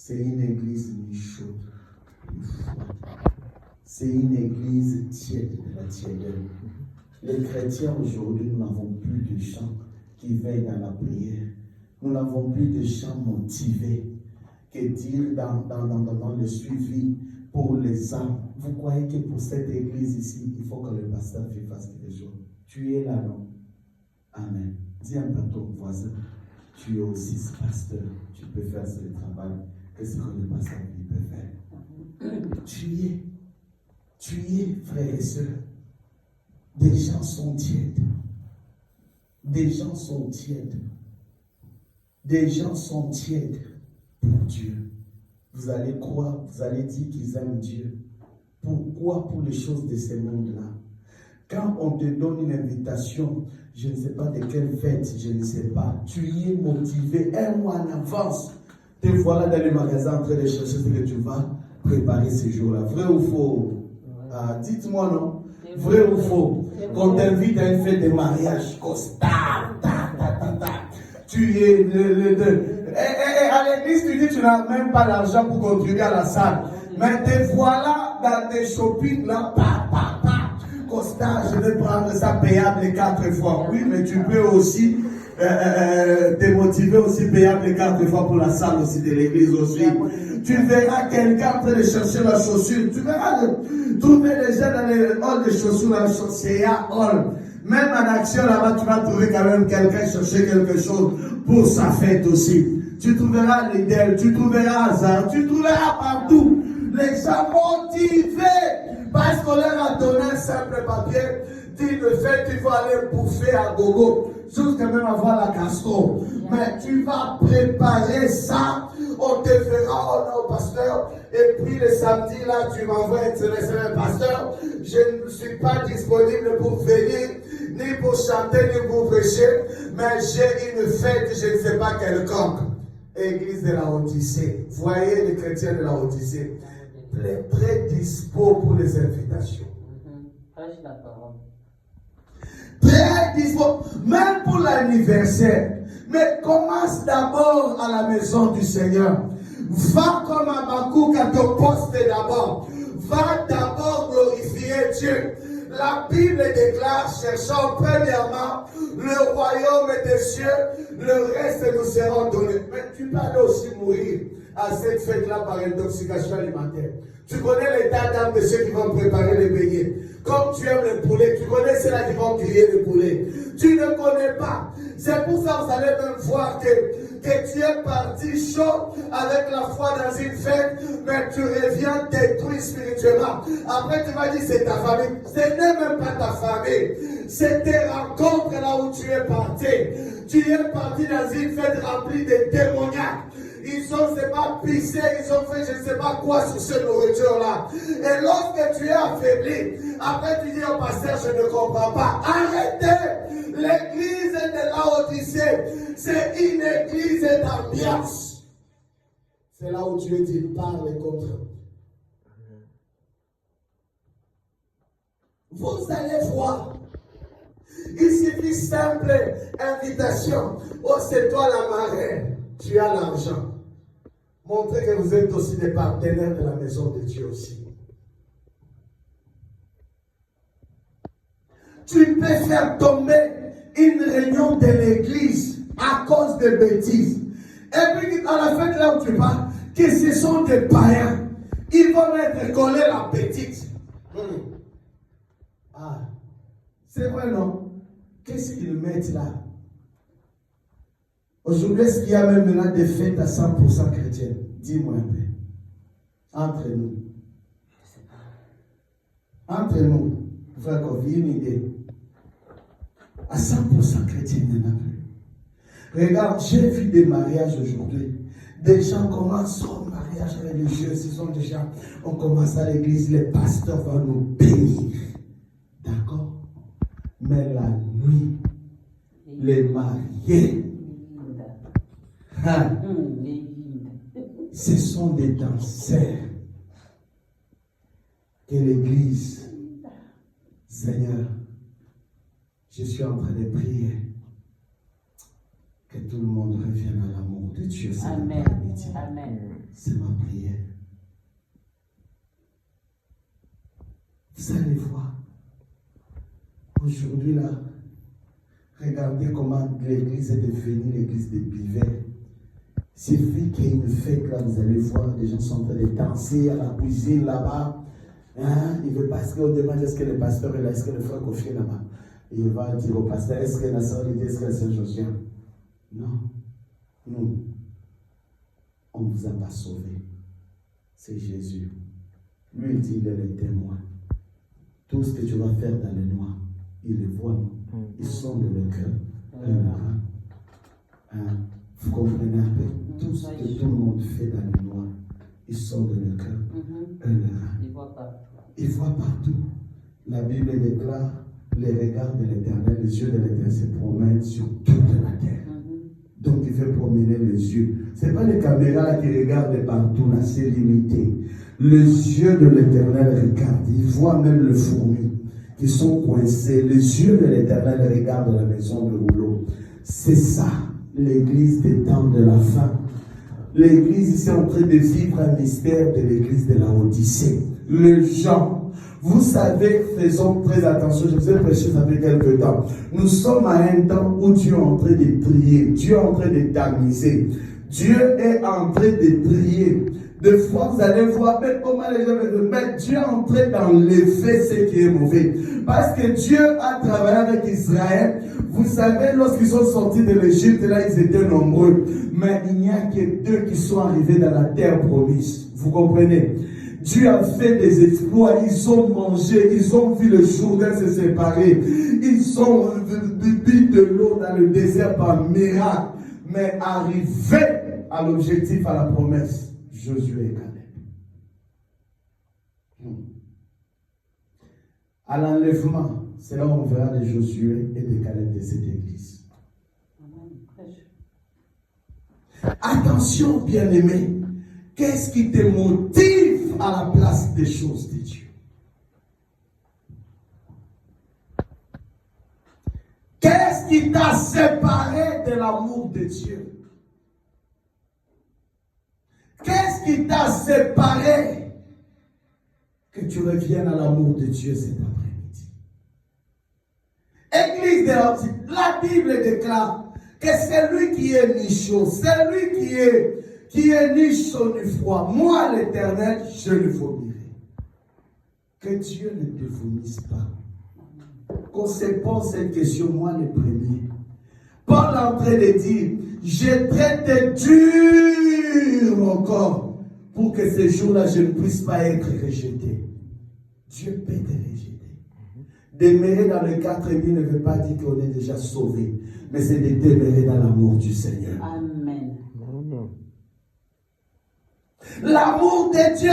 C'est une église ni chaude, ni froide. C'est une église tiède de la tièdeur. Les chrétiens aujourd'hui, nous n'avons plus de chants qui veillent dans la prière. Nous n'avons plus de chants motivés que dire dans le suivi pour les âmes. Vous croyez que pour cette église ici, il faut que le pasteur fasse quelque chose? Tu es là, non? Amen. Dis un peu à ton voisin, tu es aussi ce pasteur. Tu peux faire ce travail que ce que le pasteur peut faire. Tu es, frères et sœurs. Des gens sont tièdes. Des gens sont tièdes. Des gens sont tièdes pour Dieu. Vous allez croire, vous allez dire qu'ils aiment Dieu. Pourquoi? Pour les choses de ce monde-là. Quand on te donne une invitation, je ne sais pas de quelle fête, je ne sais pas, tu y es motivé un mois en avance. Te voilà dans le magasin en train de chercher ce que tu vas préparer ce jour-là. Vrai ou faux? Dites-moi non. Vrai ou faux? Qu'on t'invite à une fête de mariage, costard, tu es à l'église, tu dis que tu n'as même pas l'argent pour contribuer à la salle. Mais te voilà dans des shopping là, costard, je vais prendre ça payable 4 fois. Oui, mais tu peux aussi te motiver aussi payable 4 fois pour la salle aussi de l'église aussi. Tu verras quelqu'un en train de chercher la chaussure. Tu verras trouver les gens dans les halls de chaussures, la chaussure hall. Même en action là-bas, tu vas trouver quand même quelqu'un chercher quelque chose pour sa fête aussi. Tu trouveras Lidl, tu trouveras Hazard, tu trouveras partout les gens motivés parce qu'on leur a donné un simple papier. Dis le fait, tu vas aller bouffer à gogo, jusqu'à même avoir la gastro. Mais tu vas préparer ça, on te fera, oh non, pasteur, et puis le samedi là, tu m'envoies un SMS, pasteur, je ne suis pas disponible pour venir, ni pour chanter, ni pour prêcher, mais j'ai une fête, je ne sais pas quelconque. Église de la Odyssée, voyez les chrétiens de la Odyssée, très dispo pour les invitations. Très dispo, même pour l'anniversaire. Mais commence d'abord à la maison du Seigneur. Va comme Habakkuk à ton poste d'abord. Va d'abord glorifier Dieu. La Bible déclare, cherchons premièrement le royaume des cieux, le reste nous sera donné. Mais tu peux aller aussi mourir à cette fête-là par intoxication alimentaire. Tu connais l'état d'âme de ceux qui vont préparer les beignets. Comme tu aimes le poulet, tu connais ceux-là qui vont griller le poulet. Tu ne connais pas. C'est pour ça que vous allez même voir que tu es parti chaud avec la foi dans une fête, mais tu reviens détruit spirituellement. Après, tu vas dire c'est ta famille. Ce n'est même pas ta famille. C'est tes rencontres là où tu es parti. Tu es parti dans une fête remplie de démoniaques. Ils ont, c'est pas pissé, ils ont fait je ne sais pas quoi sur cette nourriture-là. Et lorsque tu es affaibli, après tu dis au pasteur, je ne comprends pas. Arrêtez! L'église de la Odyssée, c'est une église d'ambiance. C'est là où Dieu dit, parle contre eux. Vous allez voir. Il suffit simple invitation. Oh, c'est toi la marraine. Tu as l'argent. Montrez que vous êtes aussi des partenaires de la maison de Dieu aussi. Tu peux faire tomber une réunion de l'église à cause de bêtises. Et puis à la fin là où tu vas, que ce sont des païens. Ils vont être collés la petite. Ah, c'est vrai non? Qu'est-ce qu'ils mettent là? Aujourd'hui, est-ce qu'il y a même maintenant des fêtes à 100% chrétiennes? Dis-moi un peu. Entre nous. Entre nous. Frère Kofi, une idée. À 100% chrétienne, il n'y en a plus. Regarde, j'ai vu des mariages aujourd'hui. Des gens commencent son mariage religieux. Ce sont des gens, on commence à l'église, les pasteurs vont nous bénir. D'accord? Mais la nuit, les mariés, ce sont des danseurs que l'église, Seigneur, je suis en train de prier que tout le monde revienne à l'amour de Dieu. Amen. Amen. C'est Vous allez voir. Aujourd'hui, là, regardez comment l'église est devenue l'église des pivets. Il suffit qu'il y ait une fête, là, vous allez voir, les gens sont en train de danser à la cuisine là-bas. Hein? Il veut parce qu'on demande est-ce que le pasteur est là, est-ce que le frère Kofi est là-bas. Et il va dire au pasteur, est-ce que la sœur Lydie, est-ce que la sœur Josiane? Non. Nous, on ne vous a pas sauvés. C'est Jésus. Lui, il dit, il est le témoin. Tout ce que tu vas faire dans le noir, il le voit. Ils sont de leur cœur. Hein? Vous comprenez un peu? Tout ce que tout le monde fait dans le noir, ils sont de leur cœur. Ils voient partout. La Bible déclare les regards de l'Éternel, les yeux de l'Éternel se promènent sur toute la terre. Donc il fait promener les yeux. Ce n'est pas les caméras qui regardent partout, là, c'est limité. Les yeux de l'Éternel regardent. Il voit même les fourmis qui sont coincées. Les yeux de l'Éternel regardent la maison de rouleau. C'est ça, l'église des temps de la fin. L'église ici est en train de vivre un mystère de l'église de la Odyssée. Les gens, vous savez, faisons très attention, je vous ai prêché ça fait quelques temps. Nous sommes à un temps où Dieu est en train de prier, Dieu est en train de tamiser, Dieu est en train de prier. Des fois, vous allez voir même comment les gens veulent mettre Dieu est en train d'enlever ce qui est mauvais. Parce que Dieu a travaillé avec Israël. Vous savez, lorsqu'ils sont sortis de l'Égypte, là, ils étaient nombreux. Mais il n'y a que 2 qui sont arrivés dans la terre promise. Vous comprenez? Dieu a fait des exploits, ils ont mangé, ils ont vu le Jourdain se séparer, ils ont bu de l'eau dans le désert par miracle, mais arrivé à l'objectif, à la promesse, Josué et Caleb. À l'enlèvement, c'est là où on verra de Josué et de Caleb de cette église. Attention, bien-aimé, qu'est-ce qui te motive à la place des choses de Dieu? Qu'est-ce qui t'a séparé de l'amour de Dieu? Qu'est-ce qui t'a séparé que tu reviennes à l'amour de Dieu cet après-midi? Église de la Bible déclare que c'est lui qui est ni chaud, c'est lui qui est ni chaud ni froid. Moi, l'Éternel, je le vomirai. Que Dieu ne te vomisse pas. Qu'on se pose cette question, moi le premier. Paul est en train de dire, j'ai traité dur mon corps pour que ce jour-là, je ne puisse pas être rejeté. Dieu peut te rejeter. Demeurer dans le 4000 ne veut pas dire qu'on est déjà sauvé, mais c'est de demeurer dans l'amour du Seigneur. Amen. L'amour de Dieu.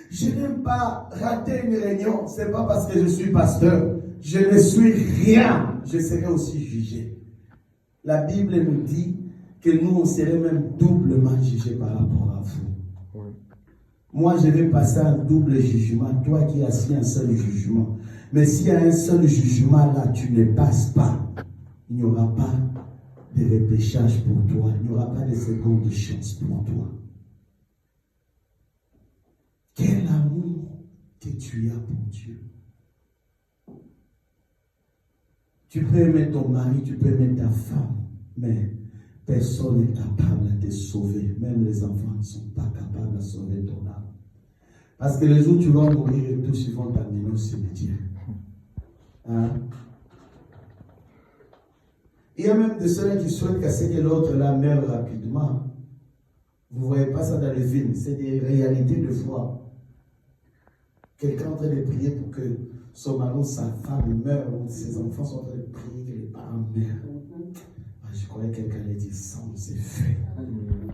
Je n'aime pas rater une réunion. Ce n'est pas parce que je suis pasteur. Je ne suis rien. Je serai aussi jugé. La Bible nous dit que nous, on serait même doublement jugés par rapport à vous. Oui. Moi, je vais passer un double jugement. Toi qui as assis un seul jugement. Mais s'il y a un seul jugement là, tu ne passes pas. Il n'y aura pas de repêchage pour toi. Il n'y aura pas de seconde chance pour toi. Quel amour que tu as pour Dieu. Tu peux aimer ton mari, tu peux aimer ta femme, mais personne n'est capable de te sauver. Même les enfants ne sont pas capables de sauver ton âme. Parce que le jour où tu vas mourir et tous ils vont t'amener au cimetière. Hein? Il y a même de ceux qui souhaitent casser que l'autre la meure rapidement. Vous ne voyez pas ça dans les films, c'est des réalités de foi. Quelqu'un est en train de prier pour que son mari ou sa femme meure, ou ses enfants sont en train de prier que les parents meurent. Je croyais que quelqu'un allait dire ça, c'est fait.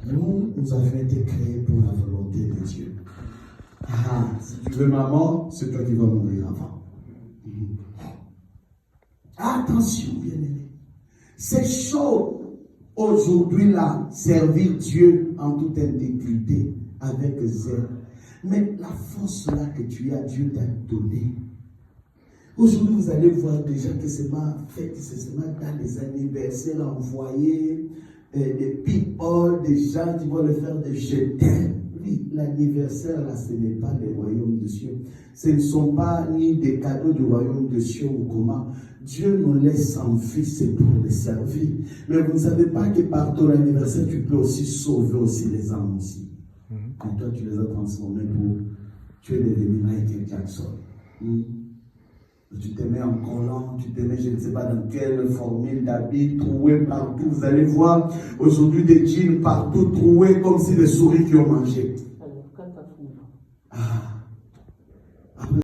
Nous avons été créés pour la volonté de Dieu. Ah, si tu veux maman, c'est toi qui vas mourir avant. Attention, bien-aimé. C'est chaud aujourd'hui là, servir Dieu en toute intégrité, avec zèle. Mais la force là que tu as, Dieu t'a donnée. Aujourd'hui, vous allez voir déjà que c'est ma fête, c'est seulement dans les anniversaires envoyés, des people, des gens qui vont le faire de je t'aime. Oui, l'anniversaire, là, ce n'est pas le royaume de Dieu. Ce ne sont pas ni des cadeaux du royaume de Dieu ou comment. Dieu nous laisse en vie, c'est pour les servir. Mais vous ne savez pas que par ton anniversaire, tu peux aussi sauver aussi les âmes aussi. Et toi, tu les as transformés pour... Tu es devenu Michael Jackson. Tu te mets en collant, tu te mets, je ne sais pas dans quelle formule d'habits, troués partout. Vous allez voir aujourd'hui des jeans partout, troués comme si des souris qui ont mangé.